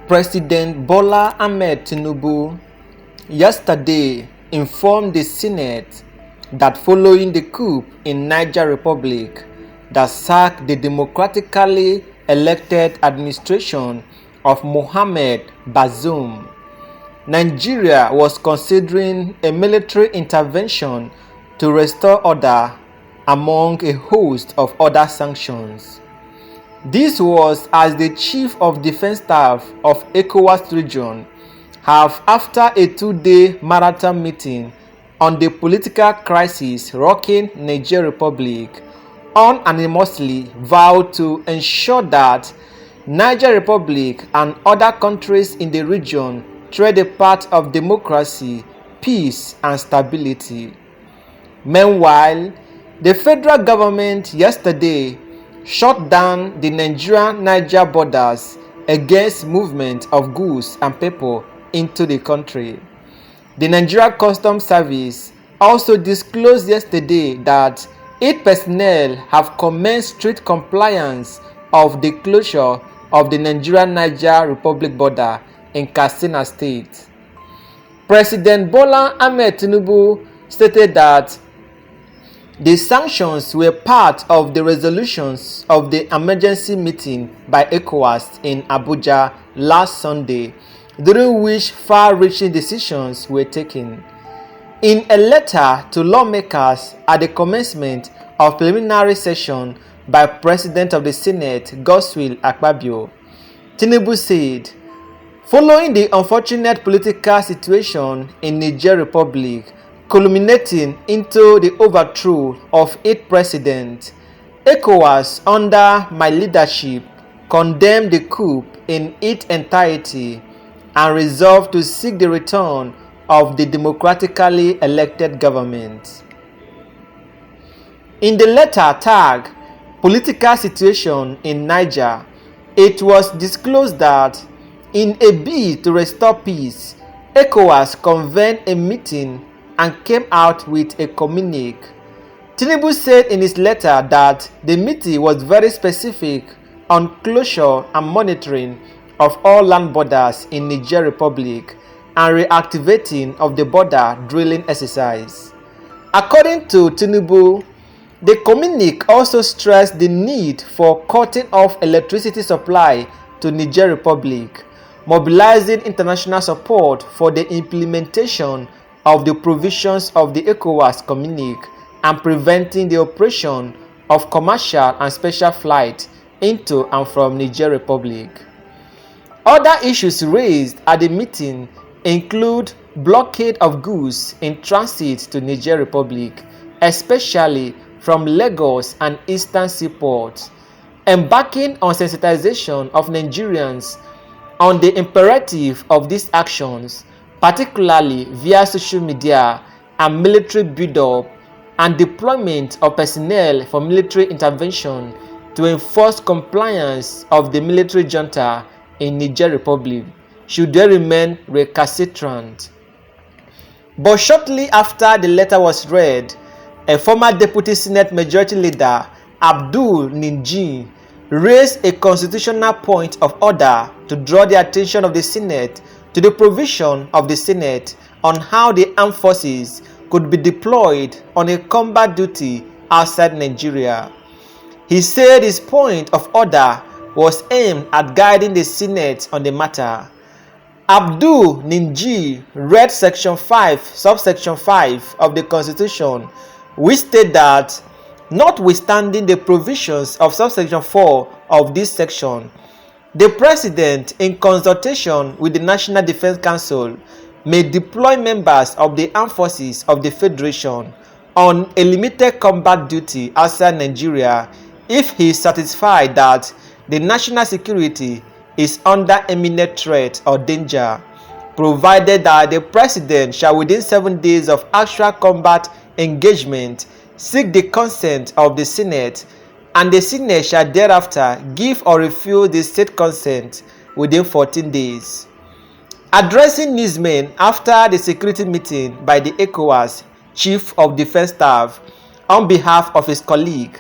President Bola Ahmed Tinubu yesterday informed the Senate that following the coup in Niger Republic that sacked the democratically elected administration of Mohamed Bazoum, Nigeria was considering a military intervention to restore order among a host of other sanctions. This was as the Chief of Defense Staff of Ecowas region have, after a two-day marathon meeting on the political crisis rocking Niger Republic, unanimously vowed to ensure that Niger Republic and other countries in the region tread a path of democracy, peace, and stability. Meanwhile, the federal government yesterday shut down the Nigeria-Niger borders against movement of goods and people into the country. The Nigeria Customs Service also disclosed yesterday that its personnel have commenced strict compliance of the closure of the Nigeria-Niger Republic border in Katsina State. President Bola Ahmed Tinubu stated that the sanctions were part of the resolutions of the emergency meeting by Ecowas in Abuja last Sunday, during which far-reaching decisions were taken. In a letter to lawmakers at the commencement of preliminary session by President of the Senate Godswill Akpabio, Tinubu said, following the unfortunate political situation in Niger Republic culminating into the overthrow of its president, ECOWAS, under my leadership, condemned the coup in its entirety and resolved to seek the return of the democratically elected government. In the letter tagged Political Situation in Niger, it was disclosed that in a bid to restore peace, ECOWAS convened a meeting and came out with a communique. Tinubu said in his letter that the meeting was very specific on closure and monitoring of all land borders in Niger Republic and reactivating of the border drilling exercise. According to Tinubu, the communique also stressed the need for cutting off electricity supply to Niger Republic, mobilizing international support for the implementation of the provisions of the ECOWAS communique, and preventing the operation of commercial and special flights into and from Niger Republic. Other issues raised at the meeting include blockade of goods in transit to Niger Republic, especially from Lagos and Eastern Seaports, embarking on sensitization of Nigerians on the imperative of these actions, particularly via social media and military build-up and deployment of personnel for military intervention to enforce compliance of the military junta in Niger Republic should they remain recalcitrant. But shortly after the letter was read, a former Deputy Senate Majority Leader, Abdul Ninji, raised a constitutional point of order to draw the attention of the Senate to the provision of the Senate on how the armed forces could be deployed on a combat duty outside Nigeria. He said his point of order was aimed at guiding the Senate on the matter. Abdul Ninji read Section 5, Subsection 5 of the Constitution, which stated that, notwithstanding the provisions of Subsection 4 of this section, the President, in consultation with the National Defense Council, may deploy members of the armed forces of the Federation on a limited combat duty outside Nigeria if he is satisfied that the national security is under imminent threat or danger, provided that the President shall within 7 days of actual combat engagement seek the consent of the Senate, and the Senate shall thereafter give or refuse the state consent within 14 days. Addressing newsmen after the security meeting by the ECOWAS Chief of Defense Staff on behalf of his colleague,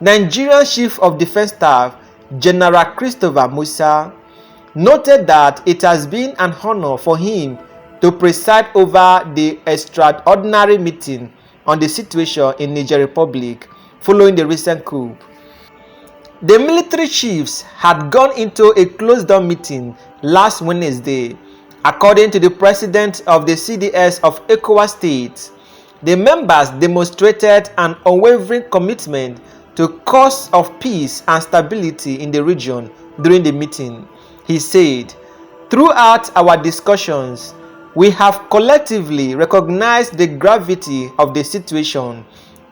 Nigerian Chief of Defense Staff General Christopher Musa noted that it has been an honor for him to preside over the extraordinary meeting on the situation in Niger Republic following the recent coup. The military chiefs had gone into a closed-door meeting last Wednesday. According to the president of the CDS of Ecowas states, the members demonstrated an unwavering commitment to cause of peace and stability in the region during the meeting. He said, "Throughout our discussions, we have collectively recognized the gravity of the situation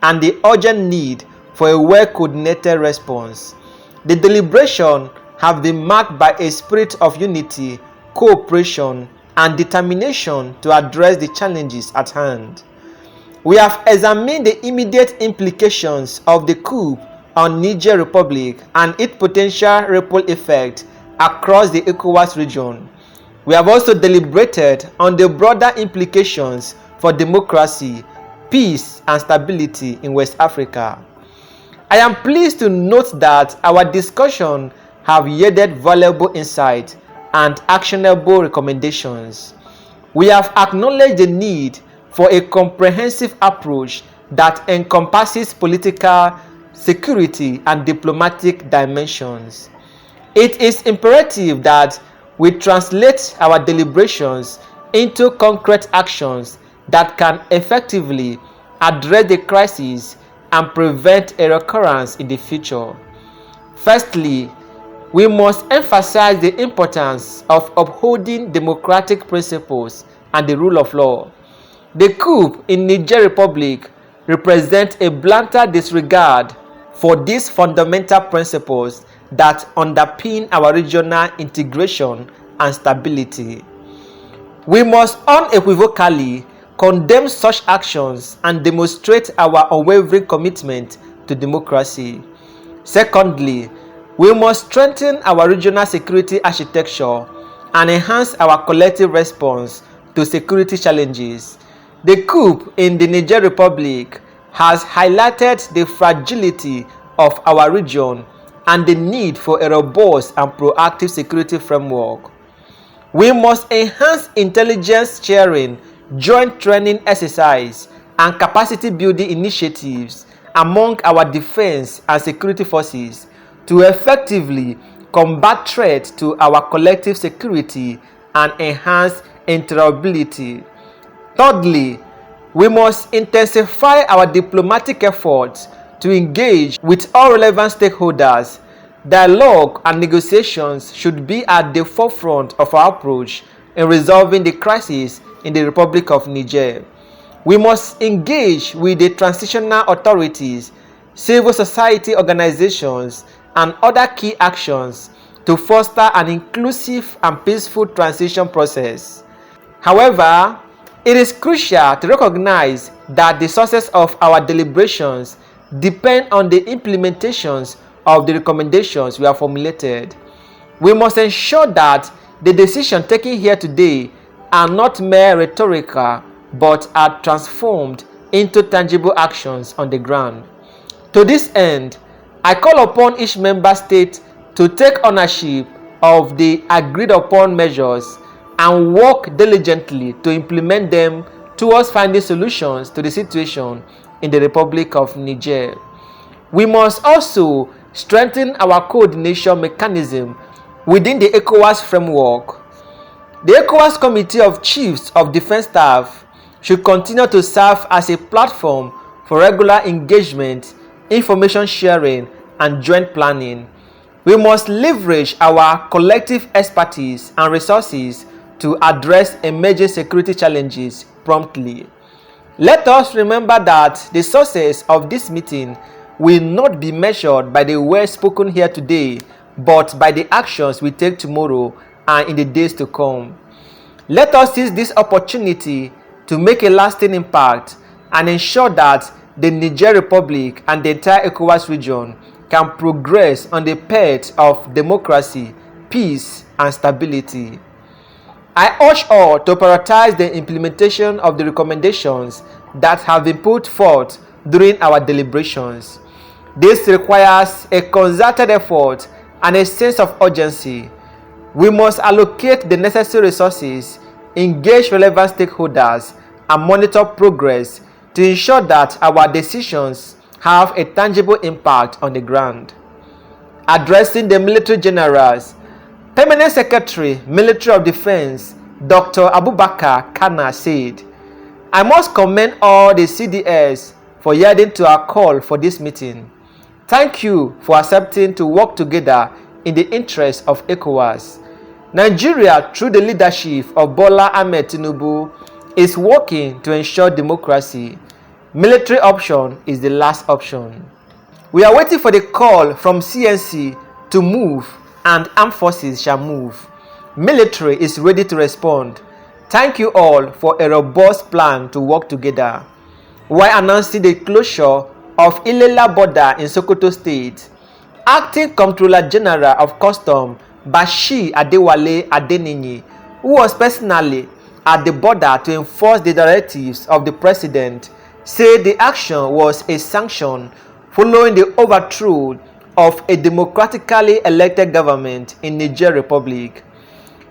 and the urgent need for a well-coordinated response. The deliberations have been marked by a spirit of unity, cooperation, and determination to address the challenges at hand. We have examined the immediate implications of the coup on Niger Republic and its potential ripple effect across the Ecowas region. We have also deliberated on the broader implications for democracy, peace, and stability in West Africa. I am pleased to note that our discussion have yielded valuable insight and actionable recommendations. We have acknowledged the need for a comprehensive approach that encompasses political, security, and diplomatic dimensions. It is imperative that we translate our deliberations into concrete actions that can effectively address the crisis and prevent a recurrence in the future. Firstly, we must emphasize the importance of upholding democratic principles and the rule of law. The coup in Niger Republic represents a blatant disregard for these fundamental principles that underpin our regional integration and stability. We must unequivocally condemn such actions and demonstrate our unwavering commitment to democracy. Secondly, we must strengthen our regional security architecture and enhance our collective response to security challenges. The coup in the Niger Republic has highlighted the fragility of our region and the need for a robust and proactive security framework. We must enhance intelligence sharing, joint training exercise, and capacity building initiatives among our defense and security forces to effectively combat threats to our collective security and enhance interoperability. Thirdly, we must intensify our diplomatic efforts to engage with all relevant stakeholders. Dialogue and negotiations should be at the forefront of our approach in resolving the crisis in the Republic of Niger. We must engage with the transitional authorities, civil society organizations, and other key actions to foster an inclusive and peaceful transition process. However, it is crucial to recognize that the success of our deliberations depend on the implementations of the recommendations we have formulated. We must ensure that the decisions taken here today are not mere rhetorical but are transformed into tangible actions on the ground. To this end, I call upon each member state to take ownership of the agreed upon measures and work diligently to implement them towards finding solutions to the situation in the Republic of Niger. We must also strengthen our coordination mechanism within the Ecowas framework. The Ecowas Committee of Chiefs of Defense Staff should continue to serve as a platform for regular engagement, information sharing, and joint planning. We must leverage our collective expertise and resources to address emerging security challenges promptly. Let us remember that the success of this meeting will not be measured by the words spoken here today, but by the actions we take tomorrow and in the days to come. Let us seize this opportunity to make a lasting impact and ensure that the Niger Republic and the entire ECOWAS region can progress on the path of democracy, peace, and stability. I urge all to prioritize the implementation of the recommendations that have been put forth during our deliberations. This requires a concerted effort and a sense of urgency. We must allocate the necessary resources, engage relevant stakeholders, and monitor progress to ensure that our decisions have a tangible impact on the ground. Addressing the military generals, Permanent Secretary, Military of Defense, Dr. Abubakar Kana said, "I must commend all the CDS for yielding to our call for this meeting. Thank you for accepting to work together in the interest of Ecowas. Nigeria, through the leadership of Bola Ahmed Tinubu, is working to ensure democracy. Military option is the last option. We are waiting for the call from CNC to move, and armed forces shall move. Military is ready to respond. Thank you all for a robust plan to work together." While announcing the closure of Ilela border in Sokoto State, Acting Comptroller General of Custom Bashir Adewale Adenini, who was personally at the border to enforce the directives of the president, said the action was a sanction following the overthrow of a democratically elected government in Niger Republic.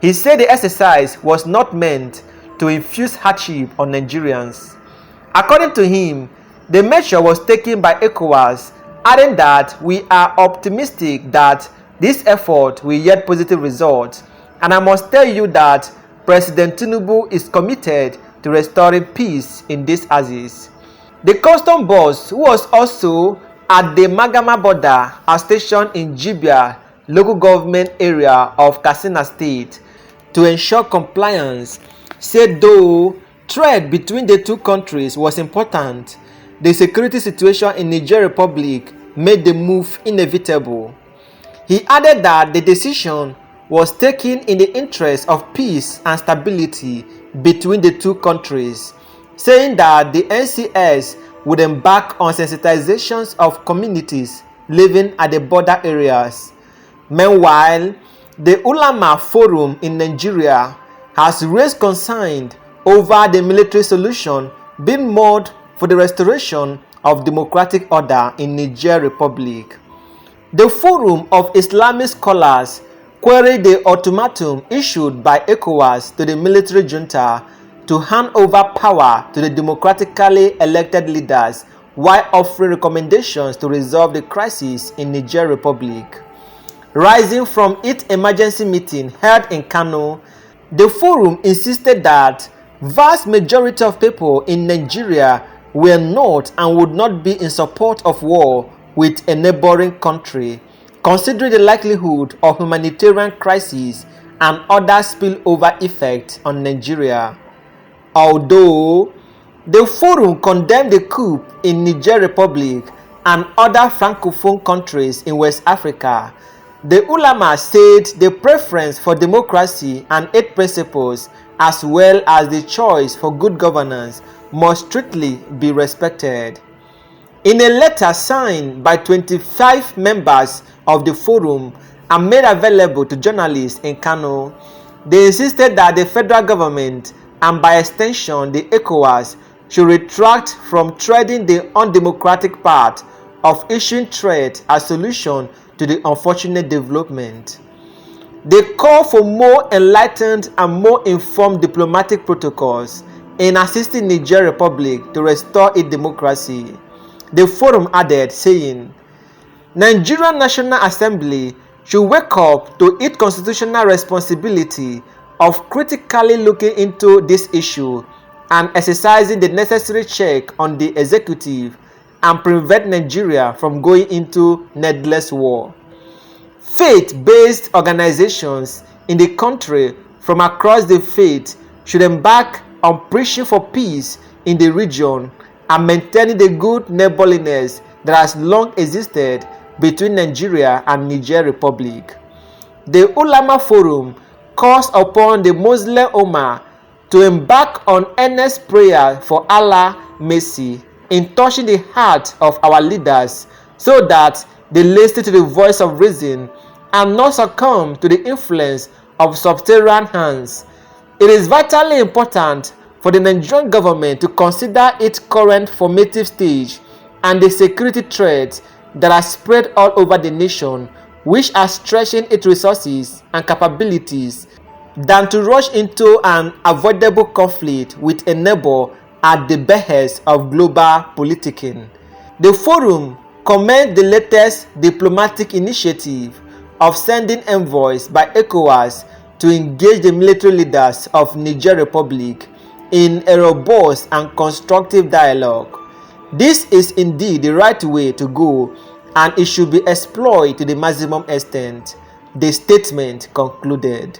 He said the exercise was not meant to infuse hardship on Nigerians. According to him, the measure was taken by Ecowas, adding that we are optimistic that this effort will yield positive results, and I must tell you that President Tinubu is committed to restoring peace in this axis. The custom boss, who was also at the Magama border, are stationed in Jibia local government area of Katsina State to ensure compliance, said though trade between the two countries was important, the security situation in Niger Republic made the move inevitable. He added that the decision was taken in the interest of peace and stability between the two countries, saying that the NCS would embark on sensitizations of communities living at the border areas. Meanwhile, the Ulama Forum in Nigeria has raised concern over the military solution being made for the restoration of democratic order in Niger Republic. The Forum of Islamic Scholars queried the ultimatum issued by Ecowas to the military junta to hand over power to the democratically elected leaders while offering recommendations to resolve the crisis in Niger Republic. Rising from its emergency meeting held in Kano, the forum insisted that vast majority of people in Nigeria were not and would not be in support of war with a neighboring country, considering the likelihood of humanitarian crisis and other spillover effects on Nigeria. Although the forum condemned the coup in Niger Republic and other francophone countries in West Africa, the ulama said the preference for democracy and eight principles, as well as the choice for good governance, must strictly be respected. In a letter signed by 25 members of the forum and made available to journalists in Kano, they insisted that the federal government and by extension the Ecowas should retract from treading the undemocratic path of issuing threat as solution to the unfortunate development. They call for more enlightened and more informed diplomatic protocols in assisting Niger Republic to restore its democracy. The forum added, saying, Nigerian National Assembly should wake up to its constitutional responsibility of critically looking into this issue and exercising the necessary check on the executive and prevent Nigeria from going into needless war. Faith-based organizations in the country from across the faith should embark on preaching for peace in the region and maintaining the good neighborliness that has long existed between Nigeria and Niger Republic. The Ulama Forum calls upon the Muslim Ummah to embark on earnest prayer for Allah's mercy in touching the heart of our leaders so that they listen to the voice of reason and not succumb to the influence of subterranean hands. It is vitally important for the Nigerian government to consider its current formative stage and the security threats that are spread all over the nation which are stretching its resources and capabilities, than to rush into an avoidable conflict with a neighbor at the behest of global politicking. The forum commends the latest diplomatic initiative of sending envoys by ECOWAS to engage the military leaders of Niger Republic in a robust and constructive dialogue. This is indeed the right way to go, and it should be exploited to the maximum extent, the statement concluded.